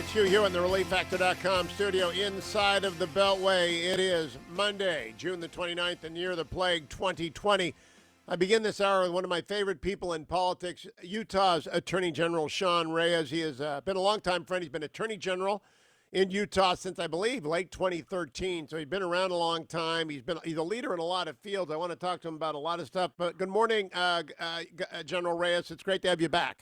It's Hugh Hewitt in the ReliefFactor.com studio inside of the Beltway. It is Monday, June the 29th, in the year of the plague 2020. I begin this hour with one of my favorite people in politics, Utah's Attorney General Sean Reyes. He has been a longtime friend. He's been Attorney General in Utah since, I believe, late 2013. So he's been around a long time. He's a leader in a lot of fields. I want to talk to him about a lot of stuff. But good morning, General Reyes. It's great to have you back.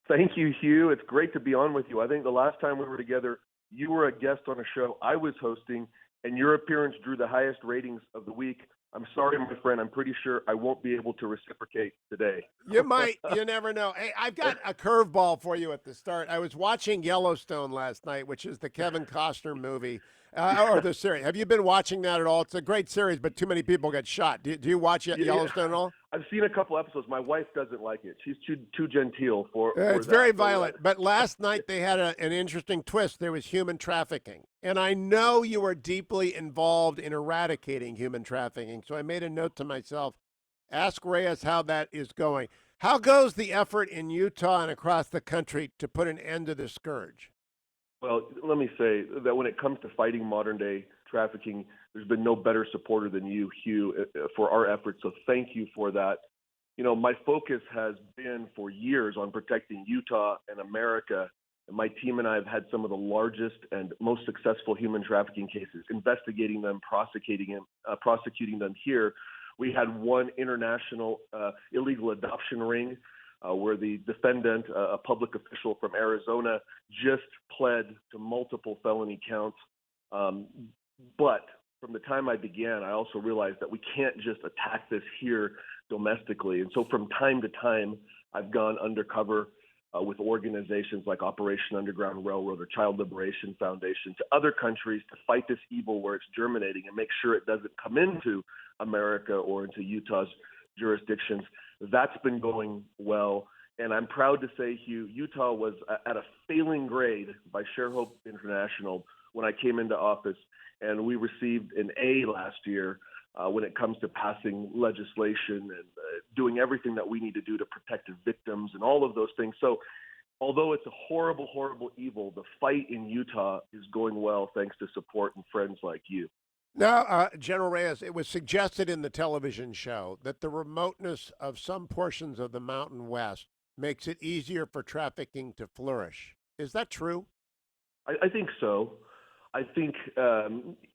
Thank you, Hugh. It's great to be on with you. I think the last time we were together, you were a guest on a show I was hosting, and your appearance drew the highest ratings of the week. I'm sorry, my friend. I'm pretty sure I won't be able to reciprocate today. You might. You never know. Hey, I've got a curveball for you at the start. I was watching Yellowstone last night, which is the Kevin Costner movie, or the series. Have you been watching that at all? It's a great series, but too many people get shot. Do you watch Yellowstone at all? I've seen a couple episodes. My wife doesn't like it. She's too genteel for It's that. very violent. But last night they had an interesting twist. There was human trafficking. And I know you are deeply involved in eradicating human trafficking. So I made a note to myself, ask Reyes how that is going. How goes the effort in Utah and across the country to put an end to this scourge? Well, let me say that when it comes to fighting modern-day trafficking, there's been no better supporter than you, Hugh, for our efforts. So thank you for that. You know, my focus has been for years on protecting Utah and America. And my team and I have had some of the largest and most successful human trafficking cases, investigating them, prosecuting them here. We had one international illegal adoption ring where the defendant, a public official from Arizona, just pled to multiple felony counts. But from the time I began, I also realized that we can't just attack this here domestically. And so from time to time, I've gone undercover with organizations like Operation Underground Railroad or Child Liberation Foundation to other countries to fight this evil where it's germinating and make sure it doesn't come into America or into Utah's jurisdictions. That's been going well. And I'm proud to say, Hugh, Utah was at a failing grade by ShareHope International when I came into office, and we received an A last year when it comes to passing legislation and doing everything that we need to do to protect victims and all of those things. So although it's a horrible, horrible evil, the fight in Utah is going well thanks to support and friends like you. Now, General Reyes, it was suggested in the television show that the remoteness of some portions of the Mountain West makes it easier for trafficking to flourish. Is that true? I think so. I think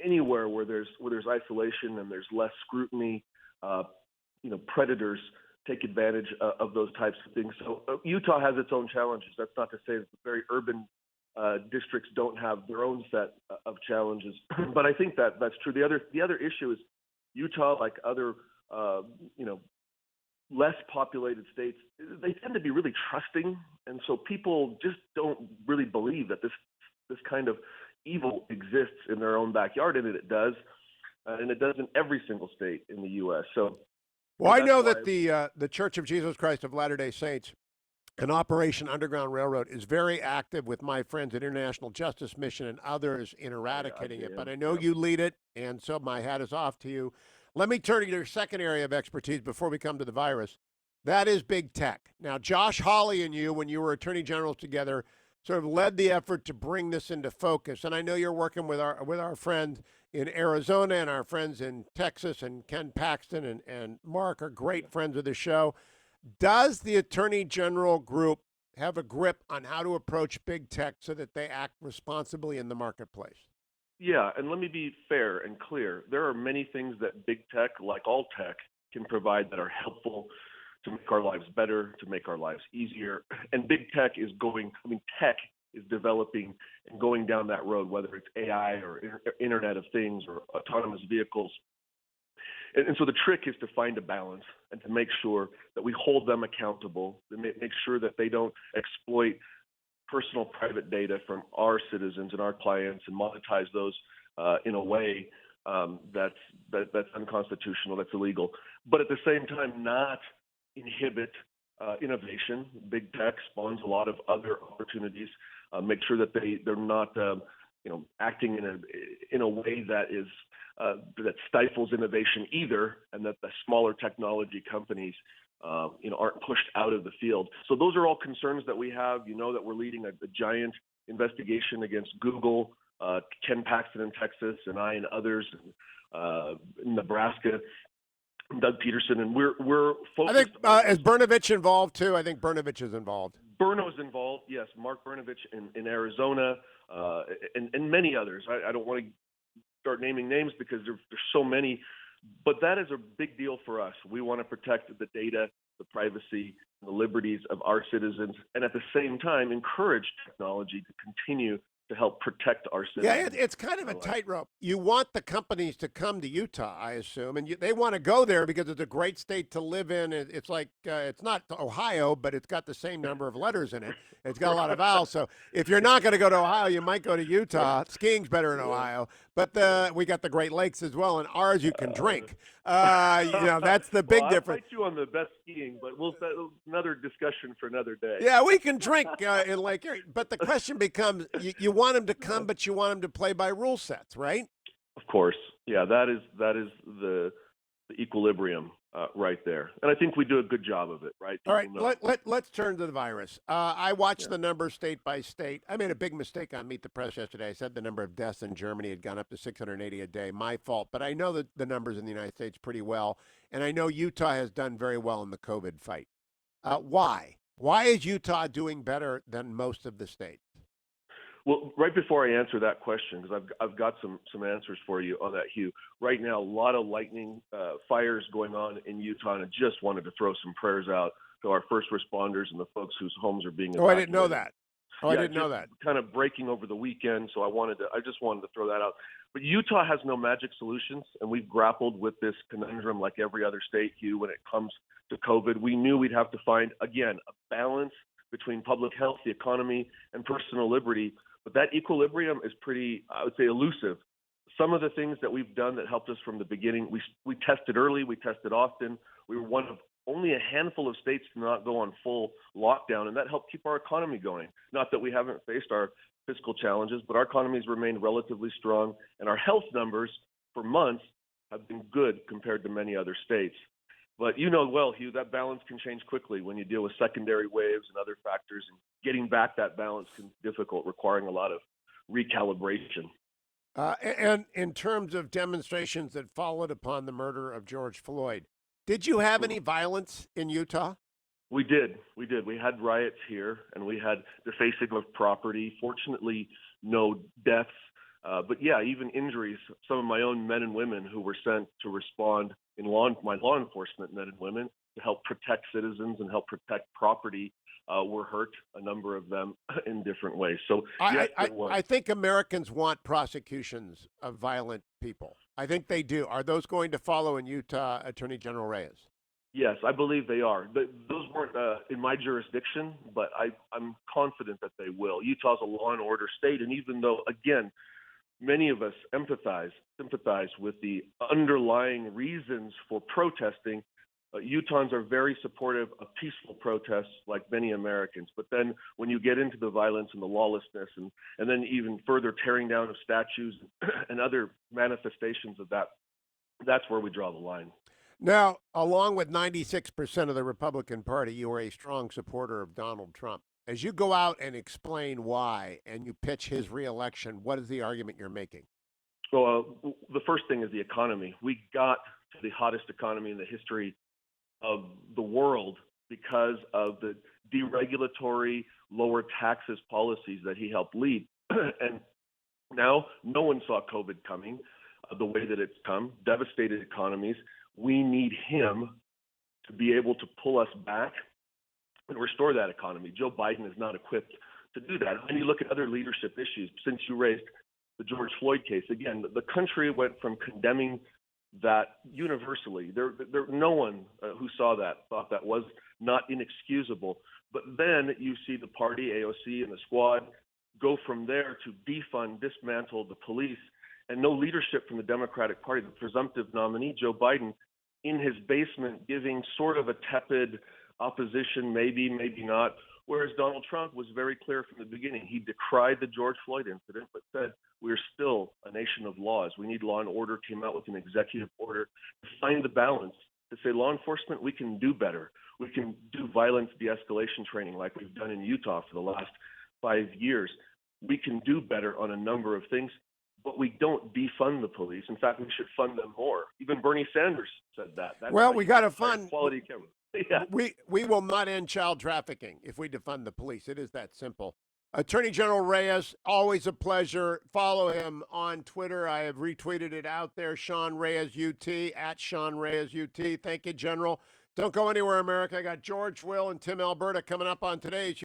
anywhere where there's isolation and there's less scrutiny, predators take advantage of those types of things. So Utah has its own challenges. That's not to say that the very urban districts don't have their own set of challenges, but I think that's true. The other issue is Utah, like other less populated states, they tend to be really trusting, and so people just don't really believe that this kind of evil exists in their own backyard, and it does, and it does in every single state in the U.S. So, well, I know that the Church of Jesus Christ of Latter-day Saints and Operation Underground Railroad is very active with my friends at International Justice Mission and others in eradicating it. But I know you lead it, and so my hat is off to you. Let me turn to your second area of expertise before we come to the virus. That is big tech. Now, Josh Hawley and you, when you were attorney generals together, sort of led the effort to bring this into focus. And I know you're working with our friend in Arizona and our friends in Texas, and Ken Paxton and Mark are great friends of the show. Does the Attorney General group have a grip on how to approach big tech so that they act responsibly in the marketplace? Yeah, and let me be fair and clear. There are many things that big tech, like all tech, can provide that are helpful to make our lives better, to make our lives easier. And big tech is tech is developing and going down that road, whether it's AI or Internet of Things or autonomous vehicles. And so the trick is to find a balance and to make sure that we hold them accountable, to make sure that they don't exploit personal private data from our citizens and our clients and monetize those in a way that's unconstitutional, that's illegal. But at the same time, not inhibit innovation. Big tech spawns a lot of other opportunities. Make sure that they're not acting in a way that is that stifles innovation either, and that the smaller technology companies aren't pushed out of the field. So those are all concerns that we have. You know that we're leading a giant investigation against Google, Ken Paxton in Texas, and I and others in Nebraska, Doug Peterson, and we're focused. I think is Brnovich involved too? I think Brnovich is involved. Berno's involved, yes. Mark Brnovich in Arizona, and many others. I don't want to start naming names because there's so many, but that is a big deal for us. We want to protect the data, the privacy, the liberties of our citizens, and at the same time encourage technology to continue to help protect our citizens. Yeah, it's kind of a tightrope. You want the companies to come to Utah, I assume, and they want to go there because it's a great state to live in. It's like it's not Ohio, but it's got the same number of letters in it. It's got a lot of vowels. So if you're not going to go to Ohio, you might go to Utah. Skiing's better in Ohio, but we got the Great Lakes as well, and ours you can drink. That's the big difference. I'll fight you on the best skiing, but another discussion for another day. Yeah, we can drink in Lake Erie, but the question becomes: you want them to come, but you want them to play by rule sets, right? Of course, yeah. That is the equilibrium right there, and I think we do a good job of it, right? All right, let's turn to the virus. I watched the numbers state by state. I made a big mistake on Meet the Press yesterday. I said the number of deaths in Germany had gone up to 680 a day. My fault, but I know the numbers in the United States pretty well, and I know Utah has done very well in the COVID fight. Why? Why is Utah doing better than most of the states? Well, right before I answer that question, because I've got some answers for you on that, Hugh. Right now, a lot of lightning fires going on in Utah, and I just wanted to throw some prayers out to our first responders and the folks whose homes are being evacuated. I didn't know that. I didn't know that. Kind of breaking over the weekend, so I just wanted to throw that out. But Utah has no magic solutions, and we've grappled with this conundrum like every other state, Hugh, when it comes to COVID. We knew we'd have to find, again, a balance between public health, the economy, and personal liberty. But that equilibrium is pretty, I would say, elusive. Some of the things that we've done that helped us from the beginning, we tested early, we tested often. We were one of only a handful of states to not go on full lockdown, and that helped keep our economy going. Not that we haven't faced our fiscal challenges, but our economy's remained relatively strong, and our health numbers for months have been good compared to many other states. But you know well, Hugh, that balance can change quickly when you deal with secondary waves and other factors, and getting back that balance can be difficult, requiring a lot of recalibration. And in terms of demonstrations that followed upon the murder of George Floyd, did you have any violence in Utah? We did. We had riots here, and we had defacing of property. Fortunately, no deaths. But yeah, even injuries. Some of my own men and women who were sent to respond in my law enforcement men and women to help protect citizens and help protect property were hurt, a number of them in different ways. So yes, I think Americans want prosecutions of violent people. I think they do. Are those going to follow in Utah, Attorney General Reyes? Yes, I believe they are. Those weren't in my jurisdiction, but I'm confident that they will. Utah's a law and order state, and even though, again, many of us sympathize with the underlying reasons for protesting, Utahns are very supportive of peaceful protests like many Americans. But then when you get into the violence and the lawlessness and then even further tearing down of statues and other manifestations of that, that's where we draw the line. Now, along with 96% of the Republican Party, you are a strong supporter of Donald Trump. As you go out and explain why and you pitch his reelection, what is the argument you're making? Well, the first thing is the economy. We got to the hottest economy in the history of the world because of the deregulatory, lower taxes policies that he helped lead. And now no one saw COVID coming the way that it's come, devastated economies. We need him to be able to pull us back and restore that economy. Joe Biden is not equipped to do that. And you look at other leadership issues, since you raised the George Floyd case, again, the country went from condemning that universally. No one who saw that thought that was not inexcusable. But then you see the party, AOC, and the squad go from there to defund, dismantle the police, and no leadership from the Democratic Party. The presumptive nominee, Joe Biden, in his basement giving sort of a tepid opposition, maybe, maybe not, whereas Donald Trump was very clear from the beginning. He decried the George Floyd incident, but said, we're still a nation of laws. We need law and order, came out with an executive order to find the balance, to say, law enforcement, we can do better. We can do violence de-escalation training like we've done in Utah for the last 5 years. we can do better on a number of things, but we don't defund the police. In fact, we should fund them more. Even Bernie Sanders said that. That's Well, how we you got to hire fund quality cameras. Yeah. We will not end child trafficking if we defund the police. It is that simple. Attorney General Reyes, always a pleasure. Follow him on Twitter. I have retweeted it out there. Sean Reyes UT at Sean Reyes UT. Thank you, General. Don't go anywhere, America. I got George, Will, and Tim Alberta coming up on today's